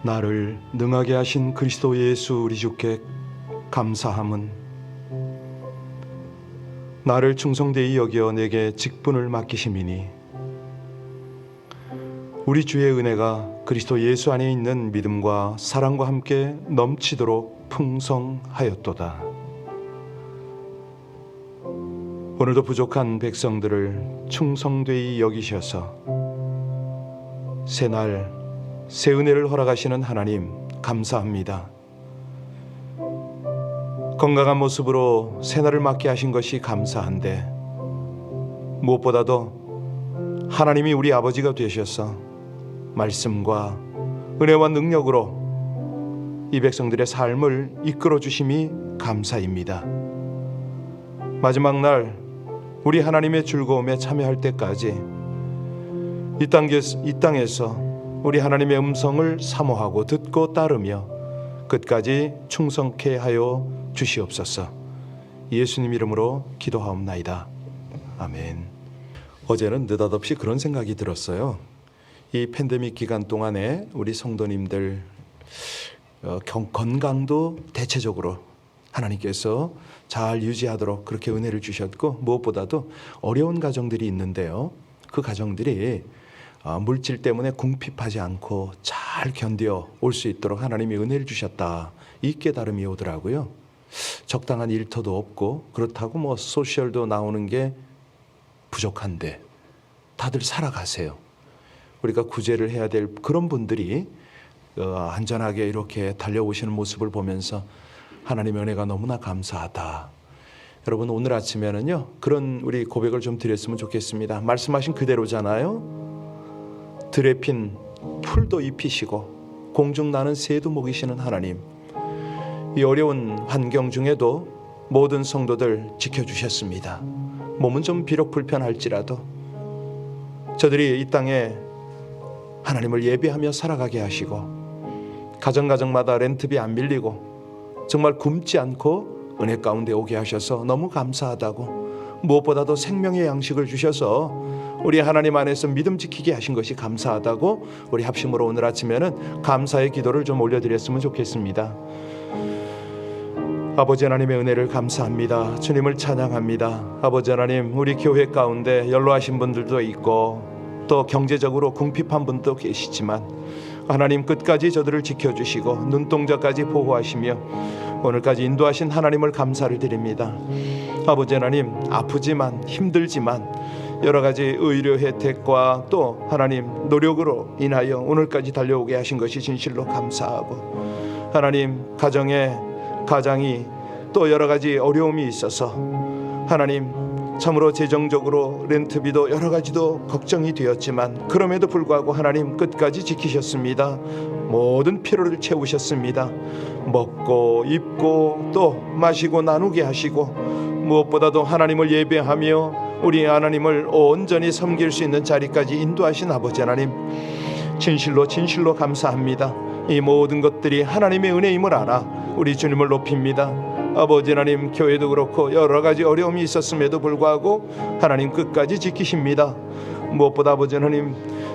나를 능하게 하신 그리스도 예수 우리 주께 감사함은 나를 충성되이 여겨 내게 직분을 맡기심이니 우리 주의 은혜가 그리스도 예수 안에 있는 믿음과 사랑과 함께 넘치도록 풍성하였도다. 오늘도 부족한 백성들을 충성되이 여기셔서 새날 새 은혜를 허락하시는 하나님 감사합니다. 건강한 모습으로 새날을 맞게 하신 것이 감사한데 무엇보다도 하나님이 우리 아버지가 되셔서 말씀과 은혜와 능력으로 이 백성들의 삶을 이끌어 주심이 감사입니다. 마지막 날 우리 하나님의 즐거움에 참여할 때까지 이 땅에서 우리 하나님의 음성을 사모하고 듣고 따르며 끝까지 충성케 하여 주시옵소서. 예수님 이름으로 기도하옵나이다. 아멘. 어제는 느닷없이 그런 생각이 들었어요. 이 팬데믹 기간 동안에 우리 성도님들 건강도 대체적으로 하나님께서 잘 유지하도록 그렇게 은혜를 주셨고, 무엇보다도 어려운 가정들이 있는데요, 그 가정들이 물질 때문에 궁핍하지 않고 잘 견뎌 올 수 있도록 하나님이 은혜를 주셨다, 이 깨달음이 오더라고요. 적당한 일터도 없고 그렇다고 소셜도 나오는 게 부족한데 다들 살아가세요. 우리가 구제를 해야 될 그런 분들이 안전하게 이렇게 달려오시는 모습을 보면서 하나님의 은혜가 너무나 감사하다. 여러분, 오늘 아침에는요 그런 우리 고백을 좀 드렸으면 좋겠습니다. 말씀하신 그대로잖아요. 들에 핀 풀도 입히시고 공중 나는 새도 먹이시는 하나님, 이 어려운 환경 중에도 모든 성도들 지켜주셨습니다. 몸은 좀 비록 불편할지라도 저들이 이 땅에 하나님을 예배하며 살아가게 하시고 가정마다 렌트비 안 밀리고 정말 굶지 않고 은혜 가운데 오게 하셔서 너무 감사하다고, 무엇보다도 생명의 양식을 주셔서 우리 하나님 안에서 믿음 지키게 하신 것이 감사하다고 우리 합심으로 오늘 아침에는 감사의 기도를 좀 올려드렸으면 좋겠습니다. 아버지 하나님의 은혜를 감사합니다. 주님을 찬양합니다. 아버지 하나님, 우리 교회 가운데 연로하신 분들도 있고 또 경제적으로 궁핍한 분도 계시지만 하나님 끝까지 저들을 지켜주시고 눈동자까지 보호하시며 오늘까지 인도하신 하나님을 감사를 드립니다. 아버지 하나님, 아프지만 힘들지만 여러 가지 의료 혜택과 또 하나님 노력으로 인하여 오늘까지 달려오게 하신 것이 진실로 감사하고, 하나님 가장이 또 여러 가지 어려움이 있어서 하나님 참으로 재정적으로 렌트비도 여러 가지도 걱정이 되었지만 그럼에도 불구하고 하나님 끝까지 지키셨습니다. 모든 필요를 채우셨습니다. 먹고 입고 또 마시고 나누게 하시고, 무엇보다도 하나님을 예배하며 우리 하나님을 온전히 섬길 수 있는 자리까지 인도하신 아버지 하나님, 진실로 감사합니다. 이 모든 것들이 하나님의 은혜임을 알아 우리 주님을 높입니다. 아버지 하나님, 교회도 그렇고 여러 가지 어려움이 있었음에도 불구하고 하나님 끝까지 지키십니다. 무엇보다 아버지 하나님,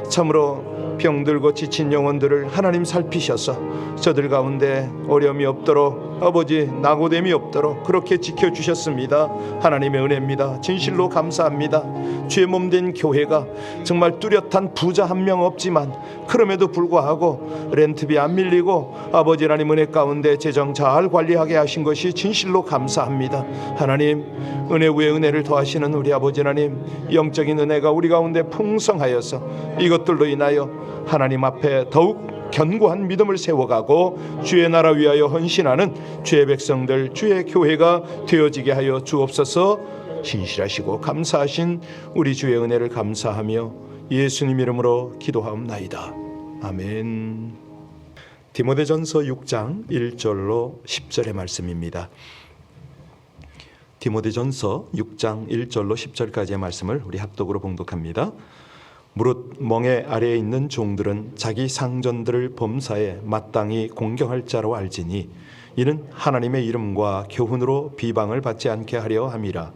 참으로 병들고 지친 영혼들을 하나님 살피셔서 저들 가운데 어려움이 없도록, 아버지 낙오됨이 없도록 그렇게 지켜주셨습니다. 하나님의 은혜입니다. 진실로 감사합니다. 주의 몸된 교회가 정말 뚜렷한 부자 한 명 없지만 그럼에도 불구하고 렌트비 안 밀리고 아버지 하나님 은혜 가운데 재정 잘 관리하게 하신 것이 진실로 감사합니다. 하나님, 은혜 위에 은혜를 더하시는 우리 아버지 하나님, 영적인 은혜가 우리 가운데 풍성하여서 이것들로 인하여 하나님 앞에 더욱 견고한 믿음을 세워가고 주의 나라 위하여 헌신하는 주의 백성들, 주의 교회가 되어지게 하여 주옵소서. 신실하시고 감사하신 우리 주의 은혜를 감사하며 예수님 이름으로 기도하옵나이다. 아멘. 디모데전서 6장 1절로 10절의 말씀입니다. 디모데전서 6장 1절로 10절까지의 말씀을 우리 합독으로 봉독합니다. 무릇 멍에 아래에 있는 종들은 자기 상전들을 범사에 마땅히 공경할 자로 알지니 이는 하나님의 이름과 교훈으로 비방을 받지 않게 하려 함이라.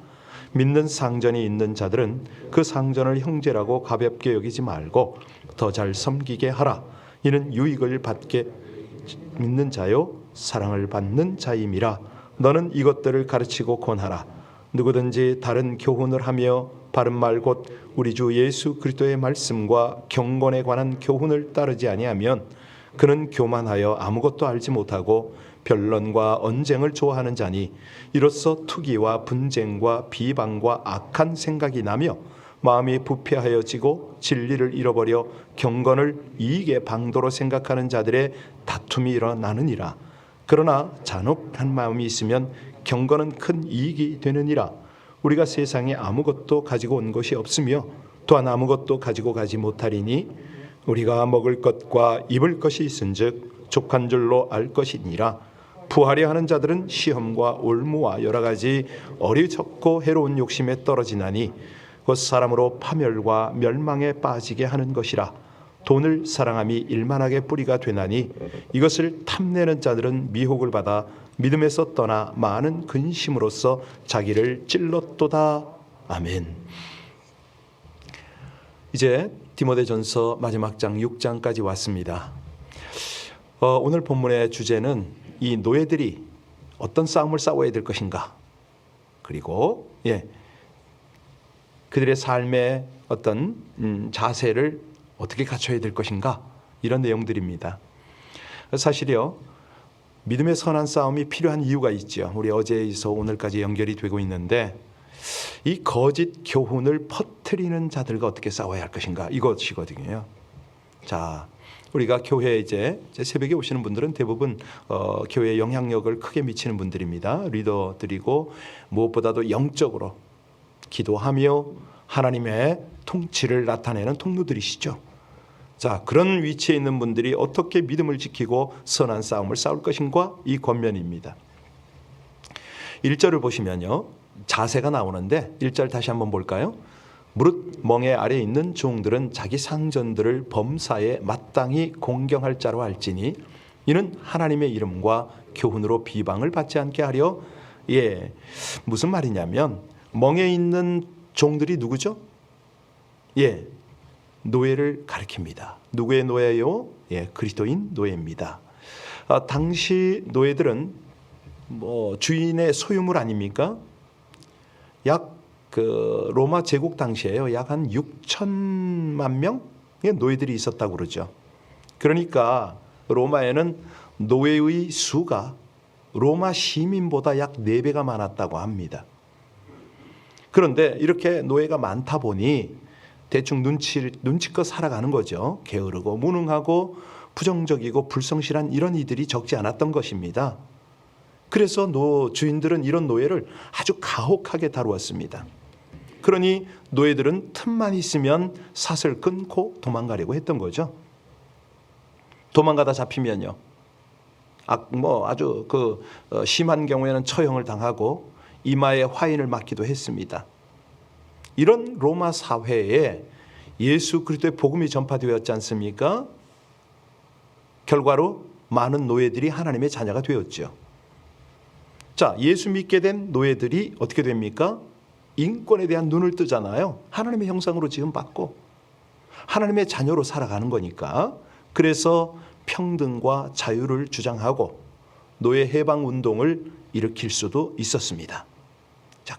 믿는 상전이 있는 자들은 그 상전을 형제라고 가볍게 여기지 말고 더 잘 섬기게 하라. 이는 유익을 받게 믿는 자요 사랑을 받는 자임이라. 너는 이것들을 가르치고 권하라. 누구든지 다른 교훈을 하며 바른 말 곧 우리 주 예수 그리스도의 말씀과 경건에 관한 교훈을 따르지 아니하면 그는 교만하여 아무것도 알지 못하고 변론과 언쟁을 좋아하는 자니 이로써 투기와 분쟁과 비방과 악한 생각이 나며 마음이 부패하여지고 진리를 잃어버려 경건을 이익의 방도로 생각하는 자들의 다툼이 일어나느니라. 그러나 잔혹한 마음이 있으면 경건은 큰 이익이 되느니라. 우리가 세상에 아무것도 가지고 온 것이 없으며 또한 아무것도 가지고 가지 못하리니 우리가 먹을 것과 입을 것이 있은즉 족한 줄로 알 것이니라. 부하려 하는 자들은 시험과 올무와 여러 가지 어리석고 해로운 욕심에 떨어지나니 곧 사람으로 파멸과 멸망에 빠지게 하는 것이라. 돈을 사랑함이 일만하게 뿌리가 되나니 이것을 탐내는 자들은 미혹을 받아 믿음에서 떠나 많은 근심으로써 자기를 찔렀도다. 아멘. 이제 디모데전서 마지막 장 6장까지 왔습니다. 오늘 본문의 주제는 이 노예들이 어떤 싸움을 싸워야 될 것인가, 그리고 그들의 삶의 어떤 자세를 어떻게 갖춰야 될 것인가, 이런 내용들입니다. 사실요, 믿음의 선한 싸움이 필요한 이유가 있죠. 우리 어제에서 오늘까지 연결이 되고 있는데, 이 거짓 교훈을 퍼뜨리는 자들과 어떻게 싸워야 할 것인가, 이것이거든요. 자, 우리가 교회에 이제 새벽에 오시는 분들은 대부분 교회에 영향력을 크게 미치는 분들입니다. 리더들이고 무엇보다도 영적으로 기도하며 하나님의 통치를 나타내는 통로들이시죠. 자, 그런 위치에 있는 분들이 어떻게 믿음을 지키고 선한 싸움을 싸울 것인가, 이 권면입니다. 1절을 보시면요, 자세가 나오는데 1절 다시 한번 볼까요? 무릇 멍에 아래에 있는 종들은 자기 상전들을 범사에 마땅히 공경할 자로 알지니 이는 하나님의 이름과 교훈으로 비방을 받지 않게 하려. 무슨 말이냐면 멍에 있는 종들이 누구죠? 노예를 가리킵니다. 누구의 노예요? 그리스도인 노예입니다. 당시 노예들은 주인의 소유물 아닙니까? 로마 제국 당시에요, 약 한 6천만 명의 노예들이 있었다고 그러죠. 그러니까 로마에는 노예의 수가 로마 시민보다 약 4배가 많았다고 합니다. 그런데 이렇게 노예가 많다 보니 대충 눈치껏 살아가는 거죠. 게으르고 무능하고 부정적이고 불성실한 이런 이들이 적지 않았던 것입니다. 그래서 주인들은 이런 노예를 아주 가혹하게 다루었습니다. 그러니 노예들은 틈만 있으면 삿을 끊고 도망가려고 했던 거죠. 도망가다 잡히면요, 아주 심한 경우에는 처형을 당하고 이마에 화인을 맞기도 했습니다. 이런 로마 사회에 예수 그리스도의 복음이 전파되었지 않습니까? 결과로 많은 노예들이 하나님의 자녀가 되었죠. 자, 예수 믿게 된 노예들이 어떻게 됩니까? 인권에 대한 눈을 뜨잖아요. 하나님의 형상으로 지음받고 하나님의 자녀로 살아가는 거니까. 그래서 평등과 자유를 주장하고 노예 해방 운동을 일으킬 수도 있었습니다. 자,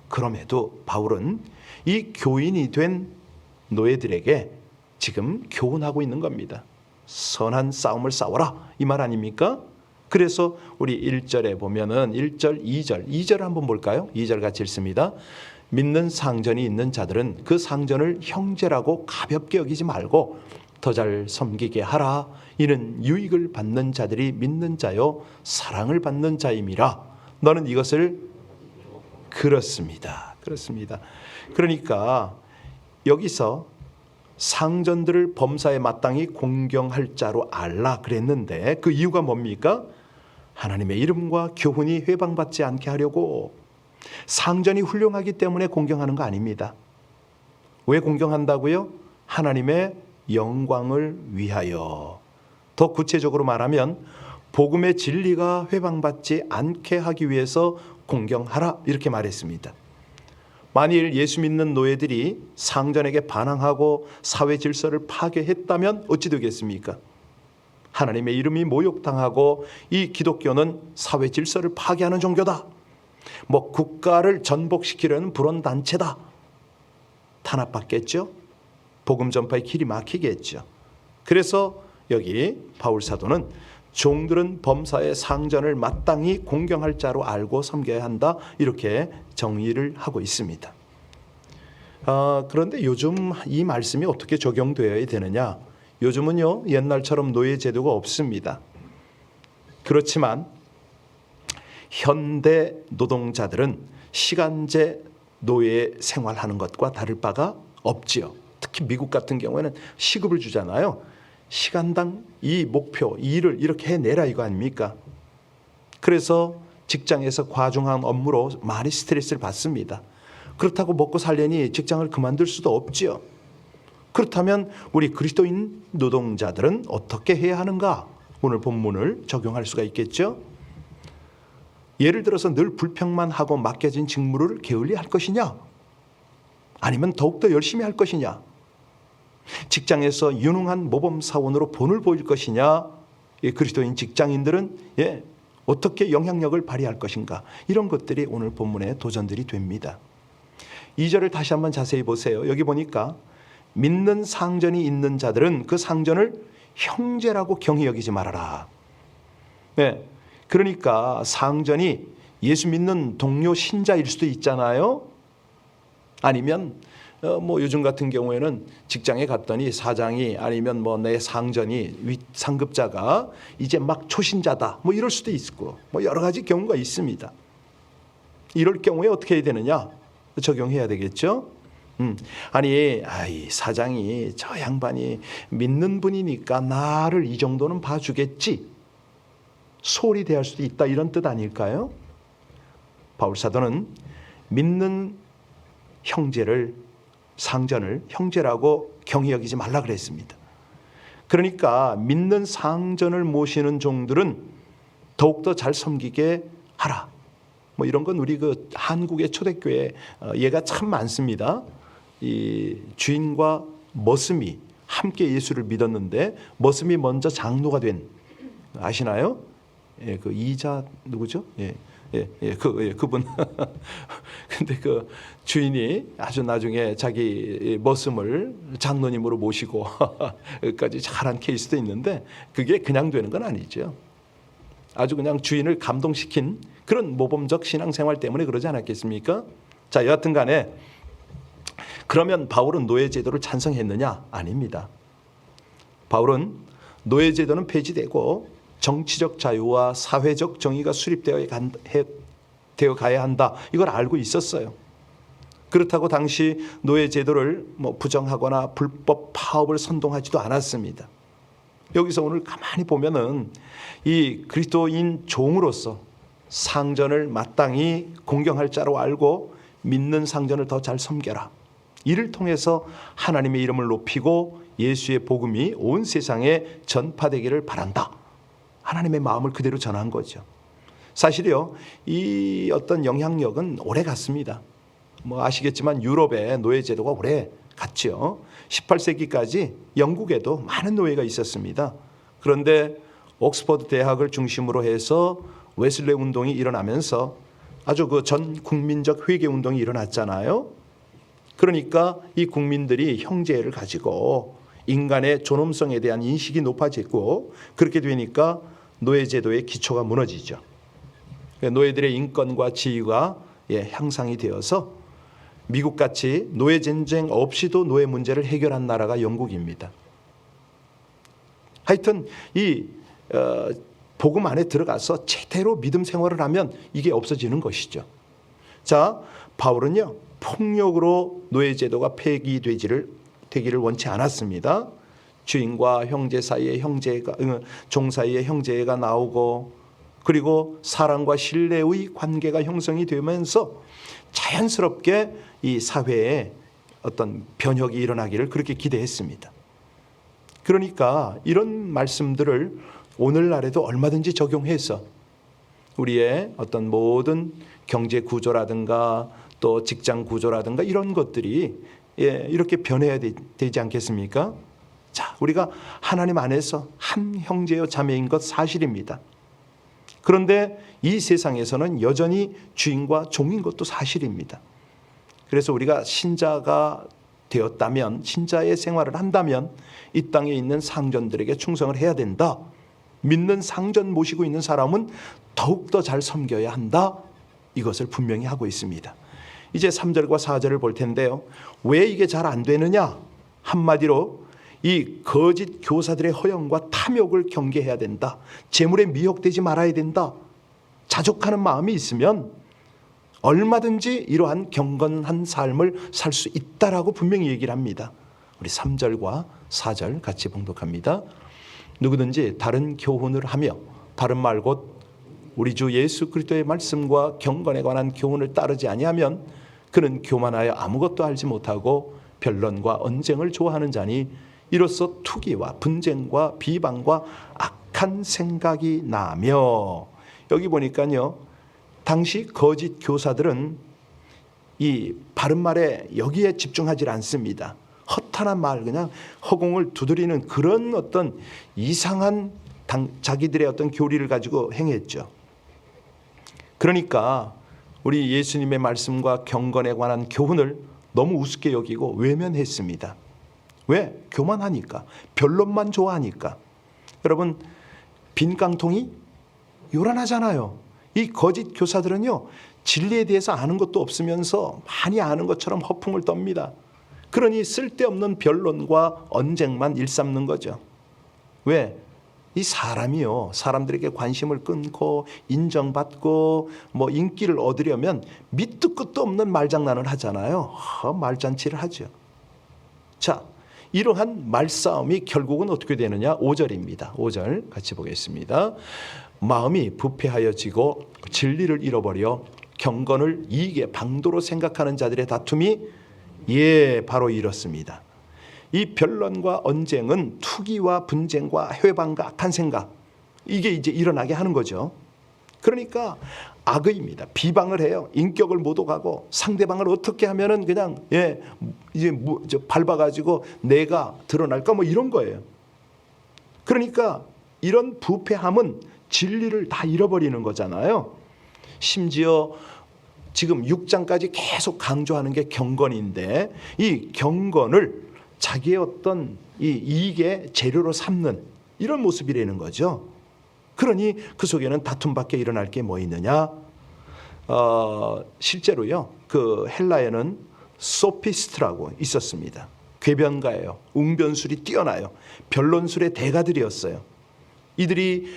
그럼에도 바울은 이 교인이 된 노예들에게 지금 교훈하고 있는 겁니다. 선한 싸움을 싸워라, 이 말 아닙니까? 그래서 우리 1절에 보면은 1절, 2절 한번 볼까요? 2절 같이 읽습니다. 믿는 상전이 있는 자들은 그 상전을 형제라고 가볍게 여기지 말고 더 잘 섬기게 하라. 이는 유익을 받는 자들이 믿는 자요 사랑을 받는 자임이라. 너는 이것을 그렇습니다. 그러니까 여기서 상전들을 범사에 마땅히 공경할 자로 알라 그랬는데 그 이유가 뭡니까? 하나님의 이름과 교훈이 회방받지 않게 하려고. 상전이 훌륭하기 때문에 공경하는 거 아닙니다. 왜 공경한다고요? 하나님의 영광을 위하여. 더 구체적으로 말하면 복음의 진리가 회방받지 않게 하기 위해서 공경하라, 이렇게 말했습니다. 만일 예수 믿는 노예들이 상전에게 반항하고 사회 질서를 파괴했다면 어찌 되겠습니까? 하나님의 이름이 모욕당하고 이 기독교는 사회 질서를 파괴하는 종교다. 뭐 국가를 전복시키려는 불온 단체다. 탄압받겠죠. 복음 전파의 길이 막히겠죠. 그래서 여기 바울 사도는 종들은 범사의 상전을 마땅히 공경할 자로 알고 섬겨야 한다. 이렇게 정의를 하고 있습니다. 그런데 요즘 이 말씀이 어떻게 적용되어야 되느냐? 요즘은요, 옛날처럼 노예 제도가 없습니다. 그렇지만 현대 노동자들은 시간제 노예 생활하는 것과 다를 바가 없지요. 특히 미국 같은 경우에는 시급을 주잖아요. 시간당 이 목표, 이 일을 이렇게 해내라 이거 아닙니까? 그래서 직장에서 과중한 업무로 많이 스트레스를 받습니다. 그렇다고 먹고 살려니 직장을 그만둘 수도 없지요. 그렇다면 우리 그리스도인 노동자들은 어떻게 해야 하는가? 오늘 본문을 적용할 수가 있겠죠. 예를 들어서 늘 불평만 하고 맡겨진 직무를 게을리 할 것이냐? 아니면 더욱더 열심히 할 것이냐? 직장에서 유능한 모범사원으로 본을 보일 것이냐? 그리스도인 직장인들은 어떻게 영향력을 발휘할 것인가? 이런 것들이 오늘 본문의 도전들이 됩니다. 2절을 다시 한번 자세히 보세요. 여기 보니까 믿는 상전이 있는 자들은 그 상전을 형제라고 경히 여기지 말아라. 그러니까 상전이 예수 믿는 동료 신자일 수도 있잖아요. 아니면 뭐 요즘 같은 경우에는 직장에 갔더니 사장이 아니면 뭐 내 상전이 윗 상급자가 이제 막 초신자다 뭐 이럴 수도 있고 뭐 여러 가지 경우가 있습니다. 이럴 경우에 어떻게 해야 되느냐? 적용해야 되겠죠. 아니 사장이 저 양반이 믿는 분이니까 나를 이 정도는 봐주겠지. 소홀히 대할 수도 있다 이런 뜻 아닐까요? 바울 사도는 믿는 형제를 상전을 형제라고 경히 여기지 말라 그랬습니다. 그러니까 믿는 상전을 모시는 종들은 더욱더 잘 섬기게 하라. 뭐 이런 건 우리 그 한국의 초대교회 예가 참 많습니다. 이 주인과 머슴이 함께 예수를 믿었는데 머슴이 먼저 장로가 된 아시나요? 그 이자 누구죠? 그분. 근데 그 주인이 아주 나중에 자기 머슴을 장로님으로 모시고 까지 잘한 케이스도 있는데 그게 그냥 되는 건 아니죠. 아주 그냥 주인을 감동시킨 그런 모범적 신앙생활 때문에 그러지 않았겠습니까? 자, 여하튼 간에 그러면 바울은 노예제도를 찬성했느냐? 아닙니다. 바울은 노예제도는 폐지되고 정치적 자유와 사회적 정의가 수립되어 가야 한다. 이걸 알고 있었어요. 그렇다고 당시 노예제도를 뭐 부정하거나 불법 파업을 선동하지도 않았습니다. 여기서 오늘 가만히 보면은 이 그리스도인 종으로서 상전을 마땅히 공경할 자로 알고 믿는 상전을 더 잘 섬겨라. 이를 통해서 하나님의 이름을 높이고 예수의 복음이 온 세상에 전파되기를 바란다. 하나님의 마음을 그대로 전한 거죠. 사실요, 이 어떤 영향력은 오래 갔습니다. 뭐 아시겠지만 유럽의 노예제도가 오래 갔죠. 18세기까지 영국에도 많은 노예가 있었습니다. 그런데 옥스퍼드 대학을 중심으로 해서 웨슬레 운동이 일어나면서 아주 그 전 국민적 회개 운동이 일어났잖아요. 그러니까 이 국민들이 형제를 가지고 인간의 존엄성에 대한 인식이 높아졌고 그렇게 되니까 노예제도의 기초가 무너지죠. 노예들의 인권과 지위가 향상이 되어서 미국같이 노예전쟁 없이도 노예 문제를 해결한 나라가 영국입니다. 하여튼 이 복음 안에 들어가서 제대로 믿음 생활을 하면 이게 없어지는 것이죠. 자, 바울은요 폭력으로 노예제도가 폐기되기를 원치 않았습니다. 주인과 형제 사이에 종 사이에 형제가 나오고 그리고 사랑과 신뢰의 관계가 형성이 되면서 자연스럽게 이 사회에 어떤 변혁이 일어나기를 그렇게 기대했습니다. 그러니까 이런 말씀들을 오늘날에도 얼마든지 적용해서 우리의 어떤 모든 경제 구조라든가 또 직장 구조라든가 이런 것들이 이렇게 변해야 되지 않겠습니까? 자, 우리가 하나님 안에서 한 형제요 자매인 것 사실입니다. 그런데 이 세상에서는 여전히 주인과 종인 것도 사실입니다. 그래서 우리가 신자가 되었다면, 신자의 생활을 한다면 이 땅에 있는 상전들에게 충성을 해야 된다. 믿는 상전 모시고 있는 사람은 더욱더 잘 섬겨야 한다. 이것을 분명히 하고 있습니다. 이제 3절과 4절을 볼 텐데요. 왜 이게 잘 안 되느냐? 한마디로 이 거짓 교사들의 허영과 탐욕을 경계해야 된다. 재물에 미혹되지 말아야 된다. 자족하는 마음이 있으면 얼마든지 이러한 경건한 삶을 살 수 있다라고 분명히 얘기를 합니다. 우리 3절과 4절 같이 봉독합니다. 누구든지 다른 교훈을 하며 다른 말 곧 우리 주 예수 그리스도의 말씀과 경건에 관한 교훈을 따르지 아니하면 그는 교만하여 아무것도 알지 못하고 변론과 언쟁을 좋아하는 자니 이로써 투기와 분쟁과 비방과 악한 생각이 나며. 여기 보니까요, 당시 거짓 교사들은 이 바른 말에 여기에 집중하지 않습니다. 허탄한 말, 그냥 허공을 두드리는 그런 어떤 이상한 자기들의 어떤 교리를 가지고 행했죠. 그러니까 우리 예수님의 말씀과 경건에 관한 교훈을 너무 우습게 여기고 외면했습니다. 왜? 교만하니까, 변론만 좋아하니까. 여러분, 빈 깡통이 요란하잖아요. 이 거짓 교사들은요, 진리에 대해서 아는 것도 없으면서 많이 아는 것처럼 허풍을 떱니다. 그러니 쓸데없는 변론과 언쟁만 일삼는 거죠. 왜? 이 사람이요, 사람들에게 관심을 끊고 인정받고 뭐 인기를 얻으려면 밑도 끝도 없는 말장난을 하잖아요. 말잔치를 하죠. 자, 이러한 말싸움이 결국은 어떻게 되느냐? 5절입니다. 5절 같이 보겠습니다. 마음이 부패하여지고 진리를 잃어버려 경건을 이익의 방도로 생각하는 자들의 다툼이 바로 이렇습니다. 이 변론과 언쟁은 투기와 분쟁과 회방과 악한 생각, 이게 이제 일어나게 하는 거죠. 그러니까 악의입니다. 비방을 해요. 인격을 모독하고 상대방을 어떻게 하면은 그냥 이제 밟아가지고 내가 드러날까 뭐 이런 거예요. 그러니까 이런 부패함은 진리를 다 잃어버리는 거잖아요. 심지어 지금 6장까지 계속 강조하는 게 경건인데 이 경건을 자기의 어떤 이 이익의 재료로 삼는 이런 모습이라는 거죠. 그러니 그 속에는 다툼밖에 일어날 게 뭐 있느냐? 실제로요, 그 헬라에는 소피스트라고 있었습니다. 궤변가예요. 웅변술이 뛰어나요. 변론술의 대가들이었어요. 이들이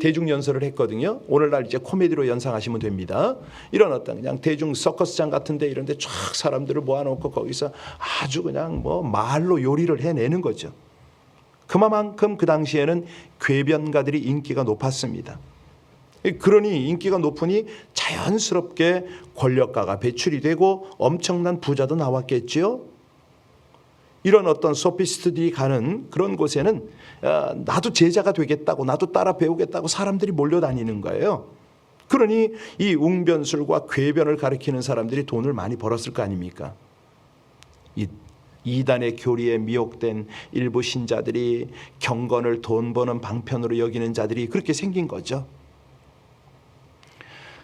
대중연설을 했거든요. 오늘날 이제 코미디로 연상하시면 됩니다. 이런 어떤 그냥 대중 서커스장 같은데 이런데 쫙 사람들을 모아놓고 거기서 아주 그냥 뭐 말로 요리를 해내는 거죠. 그만큼 그 당시에는 궤변가들이 인기가 높았습니다. 그러니 인기가 높으니 자연스럽게 권력가가 배출이 되고 엄청난 부자도 나왔겠지요. 이런 어떤 소피스트들이 가는 그런 곳에는 나도 제자가 되겠다고, 나도 따라 배우겠다고 사람들이 몰려다니는 거예요. 그러니 이 웅변술과 궤변을 가리키는 사람들이 돈을 많이 벌었을 거 아닙니까? 이 이단의 교리에 미혹된 일부 신자들이 경건을 돈 버는 방편으로 여기는 자들이 그렇게 생긴 거죠.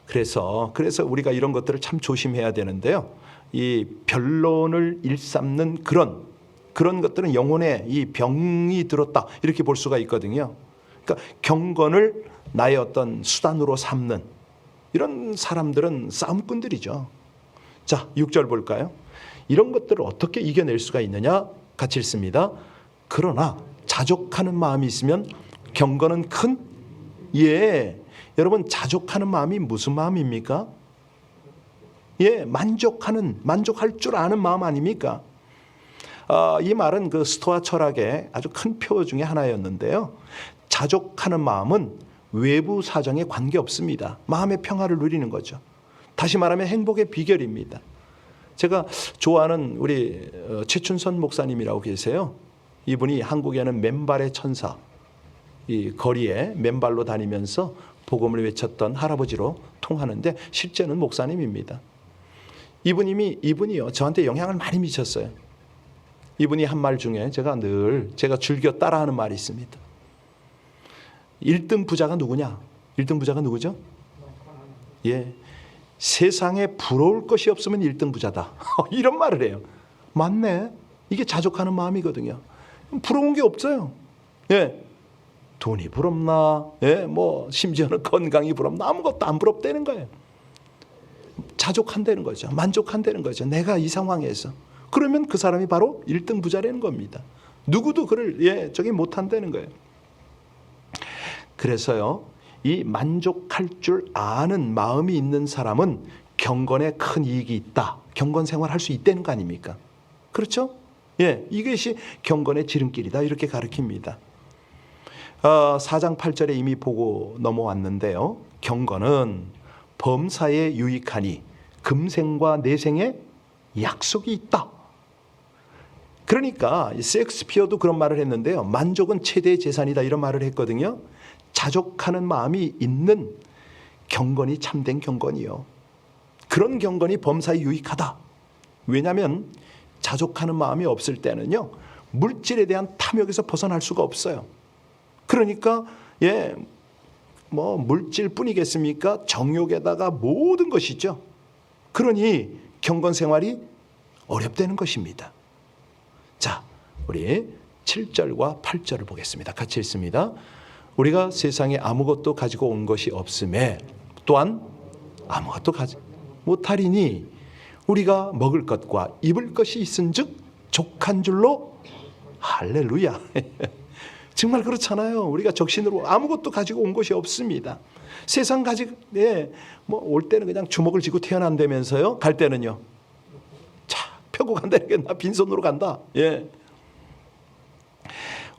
그래서 우리가 이런 것들을 참 조심해야 되는데요. 이 변론을 일삼는 그런 것들은 영혼에 이 병이 들었다 이렇게 볼 수가 있거든요. 그러니까 경건을 나의 어떤 수단으로 삼는 이런 사람들은 싸움꾼들이죠. 자, 6절 볼까요? 이런 것들을 어떻게 이겨낼 수가 있느냐? 같이 읽습니다. 그러나 자족하는 마음이 있으면 경건은 큰? 여러분, 자족하는 마음이 무슨 마음입니까? 만족할 줄 아는 마음 아닙니까? 이 말은 그 스토아 철학의 아주 큰 표 중에 하나였는데요. 자족하는 마음은 외부 사정에 관계없습니다. 마음의 평화를 누리는 거죠. 다시 말하면 행복의 비결입니다. 제가 좋아하는 우리 최춘선 목사님이라고 계세요. 이분이 한국에는 맨발의 천사, 이 거리에 맨발로 다니면서 복음을 외쳤던 할아버지로 통하는데 실제는 목사님입니다. 이분이요 저한테 영향을 많이 미쳤어요. 이분이 한 말 중에 제가 즐겨 따라하는 말이 있습니다. 1등 부자가 누구냐? 1등 부자가 누구죠? 예, 세상에 부러울 것이 없으면 1등 부자다. 이런 말을 해요. 맞네. 이게 자족하는 마음이거든요. 부러운 게 없어요. 예, 돈이 부럽나? 예, 뭐 심지어는 건강이 부럽나? 아무것도 안 부럽다는 거예요. 자족한다는 거죠. 만족한다는 거죠. 내가 이 상황에서. 그러면 그 사람이 바로 1등 부자라는 겁니다. 누구도 그를 저기 못한다는 거예요. 그래서요, 이 만족할 줄 아는 마음이 있는 사람은 경건에 큰 이익이 있다. 경건 생활할 수 있다는 거 아닙니까? 그렇죠? 예, 이것이 경건의 지름길이다. 이렇게 가르칩니다. 4장 8절에 이미 보고 넘어왔는데요. 경건은 범사에 유익하니 금생과 내생에 약속이 있다. 그러니까 셰익스피어도 그런 말을 했는데요. 만족은 최대의 재산이다. 이런 말을 했거든요. 자족하는 마음이 있는 경건이 참된 경건이요. 그런 경건이 범사에 유익하다. 왜냐하면 자족하는 마음이 없을 때는요, 물질에 대한 탐욕에서 벗어날 수가 없어요. 그러니까 뭐 물질뿐이겠습니까? 정욕에다가 모든 것이죠. 그러니 경건 생활이 어렵다는 것입니다. 자, 우리 7절과 8절을 보겠습니다. 같이 읽습니다. 우리가 세상에 아무것도 가지고 온 것이 없음에 또한 아무것도 가지 못하리니 우리가 먹을 것과 입을 것이 있은즉 족한 줄로 할렐루야. 정말 그렇잖아요. 우리가 적신으로 아무것도 가지고 온 것이 없습니다. 세상 가지고 뭐 올 때는 그냥 주먹을 쥐고 태어난다면서요. 갈 때는요, 자 펴고 간다는 게 나 빈손으로 간다. 예.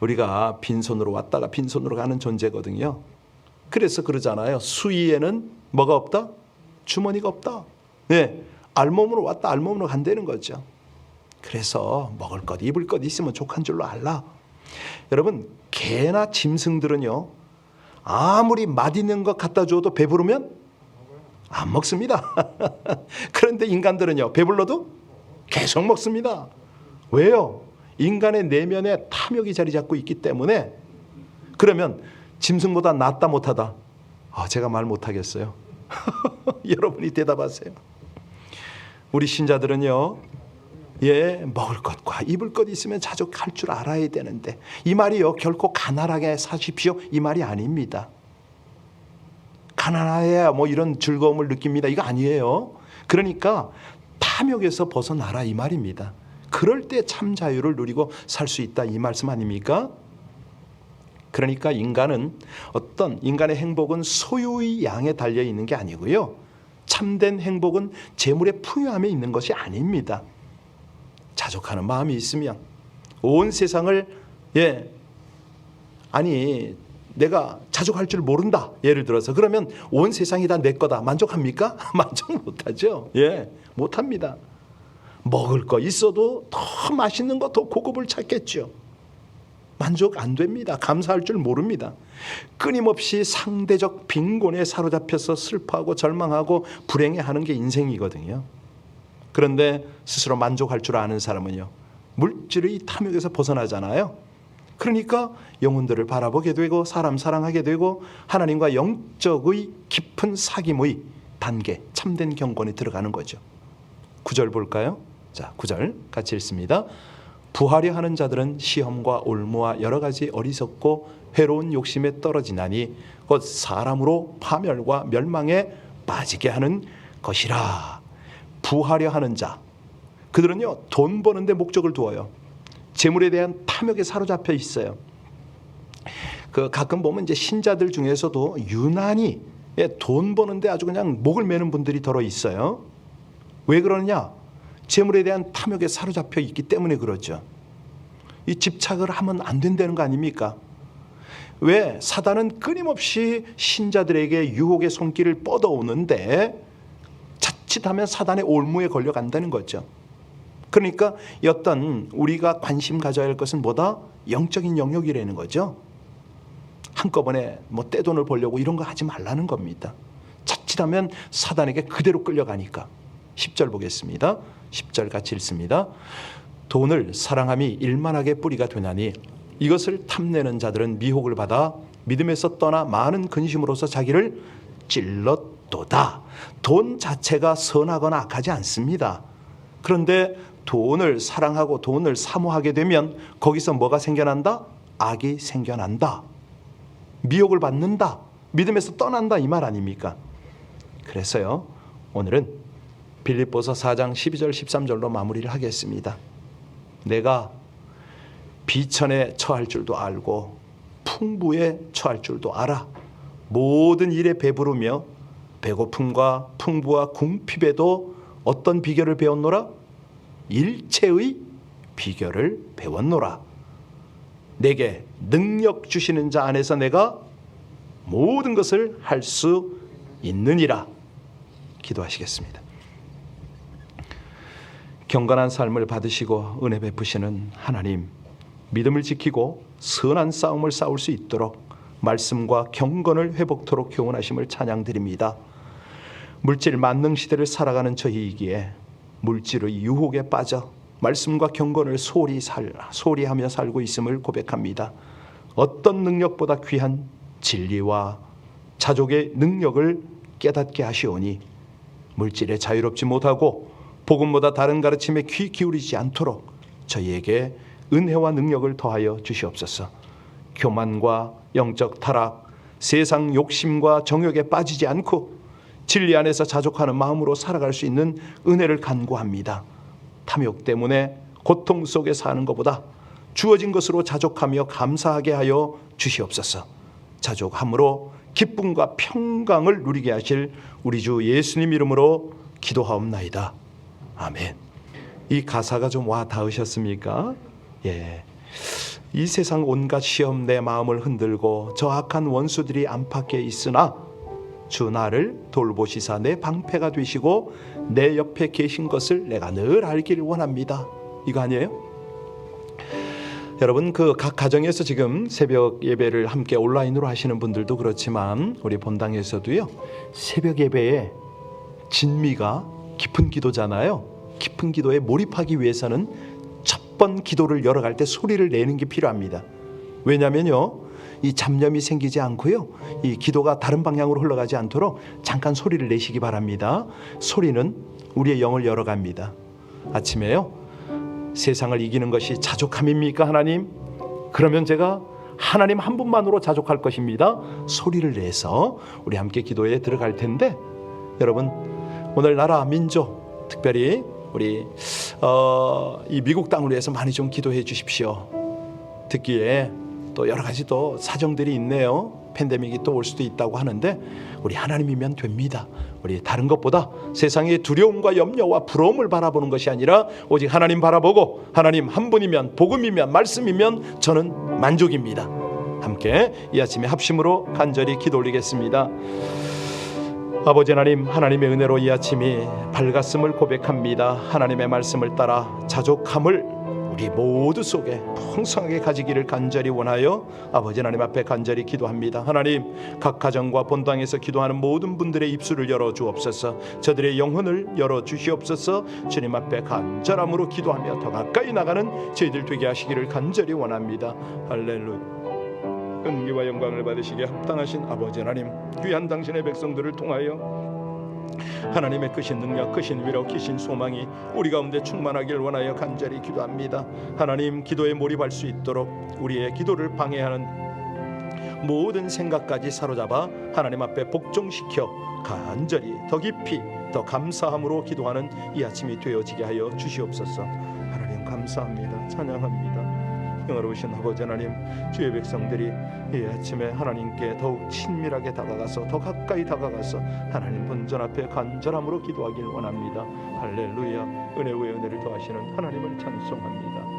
우리가 빈손으로 왔다가 빈손으로 가는 존재거든요. 그래서 그러잖아요. 수의에는 뭐가 없다? 주머니가 없다. 네, 알몸으로 왔다 알몸으로 간다는 거죠. 그래서 먹을 것 입을 것 있으면 족한 줄로 알라. 여러분, 개나 짐승들은요, 아무리 맛있는 것 갖다 줘도 배부르면 안 먹습니다. 그런데 인간들은요, 배불러도 계속 먹습니다. 왜요? 인간의 내면에 탐욕이 자리 잡고 있기 때문에. 그러면 짐승보다 낫다 못하다? 제가 말 못하겠어요. 여러분이 대답하세요. 우리 신자들은요, 먹을 것과 입을 것 있으면 자족할 줄 알아야 되는데, 이 말이요, 결코 가난하게 사십시오 이 말이 아닙니다. 가난해야 뭐 이런 즐거움을 느낍니다, 이거 아니에요. 그러니까 탐욕에서 벗어나라 이 말입니다. 그럴 때 참 자유를 누리고 살 수 있다 이 말씀 아닙니까? 그러니까 인간의 행복은 소유의 양에 달려 있는 게 아니고요, 참된 행복은 재물의 풍요함에 있는 것이 아닙니다. 자족하는 마음이 있으면 온 세상을 내가 자족할 줄 모른다. 예를 들어서 그러면 온 세상이 다 내 거다. 만족합니까? 만족 못하죠. 못합니다. 먹을 거 있어도 더 맛있는 거, 더 고급을 찾겠죠. 만족 안 됩니다. 감사할 줄 모릅니다. 끊임없이 상대적 빈곤에 사로잡혀서 슬퍼하고 절망하고 불행해하는 게 인생이거든요. 그런데 스스로 만족할 줄 아는 사람은요, 물질의 탐욕에서 벗어나잖아요. 그러니까 영혼들을 바라보게 되고 사람 사랑하게 되고 하나님과 영적의 깊은 사귐의 단계, 참된 경건에 들어가는 거죠. 9절 볼까요? 자, 9절 같이 읽습니다. 부하려 하는 자들은 시험과 올무와 여러 가지 어리석고 해로운 욕심에 떨어지나니 곧 사람으로 파멸과 멸망에 빠지게 하는 것이라. 부하려 하는 자, 그들은요, 돈 버는 데 목적을 두어요. 재물에 대한 탐욕에 사로잡혀 있어요. 가끔 보면 이제 신자들 중에서도 유난히 돈 버는데 아주 그냥 목을 매는 분들이 더러 있어요. 왜 그러느냐? 재물에 대한 탐욕에 사로잡혀 있기 때문에 그러죠. 이 집착을 하면 안 된다는 거 아닙니까? 왜? 사단은 끊임없이 신자들에게 유혹의 손길을 뻗어오는데 자칫하면 사단의 올무에 걸려간다는 거죠. 그러니까 어떤 우리가 관심 가져야 할 것은 뭐다? 영적인 영역이라는 거죠. 한꺼번에 뭐 떼돈을 벌려고 이런 거 하지 말라는 겁니다. 자칫하면 사단에게 그대로 끌려가니까. 10절 보겠습니다. 10절 같이 읽습니다. 돈을 사랑함이 일만하게 뿌리가 되나니 이것을 탐내는 자들은 미혹을 받아 믿음에서 떠나 많은 근심으로서 자기를 찔렀도다. 돈 자체가 선하거나 악하지 않습니다. 그런데 돈을 사랑하고 돈을 사모하게 되면 거기서 뭐가 생겨난다? 악이 생겨난다. 미혹을 받는다. 믿음에서 떠난다, 이 말 아닙니까? 그래서요, 오늘은 빌립보서 4장 12절 13절로 마무리를 하겠습니다. 내가 비천에 처할 줄도 알고 풍부에 처할 줄도 알아. 모든 일에 배부르며 배고픔과 풍부와 궁핍에도 어떤 비결을 배웠노라? 일체의 비결을 배웠노라. 내게 능력 주시는 자 안에서 내가 모든 것을 할 수 있느니라. 기도하시겠습니다. 경건한 삶을 받으시고 은혜 베푸시는 하나님, 믿음을 지키고 선한 싸움을 싸울 수 있도록 말씀과 경건을 회복토록 교훈하심을 찬양드립니다. 물질 만능 시대를 살아가는 저희이기에 물질의 유혹에 빠져 말씀과 경건을 소리하며 살고 있음을 고백합니다. 어떤 능력보다 귀한 진리와 자족의 능력을 깨닫게 하시오니 물질에 자유롭지 못하고 복음보다 다른 가르침에 귀 기울이지 않도록 저희에게 은혜와 능력을 더하여 주시옵소서. 교만과 영적 타락, 세상 욕심과 정욕에 빠지지 않고 진리 안에서 자족하는 마음으로 살아갈 수 있는 은혜를 간구합니다. 탐욕 때문에 고통 속에 사는 것보다 주어진 것으로 자족하며 감사하게 하여 주시옵소서. 자족함으로 기쁨과 평강을 누리게 하실 우리 주 예수님 이름으로 기도하옵나이다. 아멘. 이 가사가 좀 와 닿으셨습니까? 예. 이 세상 온갖 시험 내 마음을 흔들고 저 악한 원수들이 안팎에 있으나 주 나를 돌보시사 내 방패가 되시고 내 옆에 계신 것을 내가 늘 알기를 원합니다. 이거 아니에요? 여러분, 그 각 가정에서 지금 새벽 예배를 함께 온라인으로 하시는 분들도 그렇지만 우리 본당에서도요, 새벽 예배의 진미가 깊은 기도잖아요. 깊은 기도에 몰입하기 위해서는 첫 번 기도를 열어갈 때 소리를 내는 게 필요합니다. 왜냐면요, 이 잡념이 생기지 않고요, 이 기도가 다른 방향으로 흘러가지 않도록 잠깐 소리를 내시기 바랍니다. 소리는 우리의 영을 열어갑니다. 아침에요, 세상을 이기는 것이 자족함입니까, 하나님? 그러면 제가 하나님 한 분만으로 자족할 것입니다. 소리를 내서 우리 함께 기도에 들어갈 텐데, 여러분, 오늘 나라 민족, 특별히 우리 이 미국 땅을 위해서 많이 좀 기도해 주십시오. 듣기에 또 여러 가지 또 사정들이 있네요. 팬데믹이 또 올 수도 있다고 하는데 우리 하나님이면 됩니다. 우리 다른 것보다 세상의 두려움과 염려와 부러움을 바라보는 것이 아니라 오직 하나님 바라보고 하나님 한 분이면, 복음이면, 말씀이면 저는 만족입니다. 함께 이 아침에 합심으로 간절히 기도 올리겠습니다. 아버지 하나님, 하나님의 은혜로 이 아침이 밝았음을 고백합니다. 하나님의 말씀을 따라 자족함을 우리 모두 속에 풍성하게 가지기를 간절히 원하여 아버지 하나님 앞에 간절히 기도합니다. 하나님, 각 가정과 본당에서 기도하는 모든 분들의 입술을 열어주옵소서. 저들의 영혼을 열어주시옵소서. 주님 앞에 간절함으로 기도하며 더 가까이 나가는 저희들 되게 하시기를 간절히 원합니다. 할렐루야. 은기와 영광을 받으시기에 합당하신 아버지 하나님, 귀한 당신의 백성들을 통하여 하나님의 크신 능력, 크신 위로, 크신 소망이 우리 가운데 충만하길 원하여 간절히 기도합니다. 하나님, 기도에 몰입할 수 있도록 우리의 기도를 방해하는 모든 생각까지 사로잡아 하나님 앞에 복종시켜 간절히 더 깊이 더 감사함으로 기도하는 이 아침이 되어지게 하여 주시옵소서. 하나님 감사합니다. 찬양합니다. 영화로우신 아버지 하나님, 주의 백성들이 이 아침에 하나님께 더욱 친밀하게 다가가서 더 가까이 다가가서 하나님 본전 앞에 간절함으로 기도하길 원합니다. 할렐루야. 은혜 위에 은혜를 더하시는 하나님을 찬송합니다.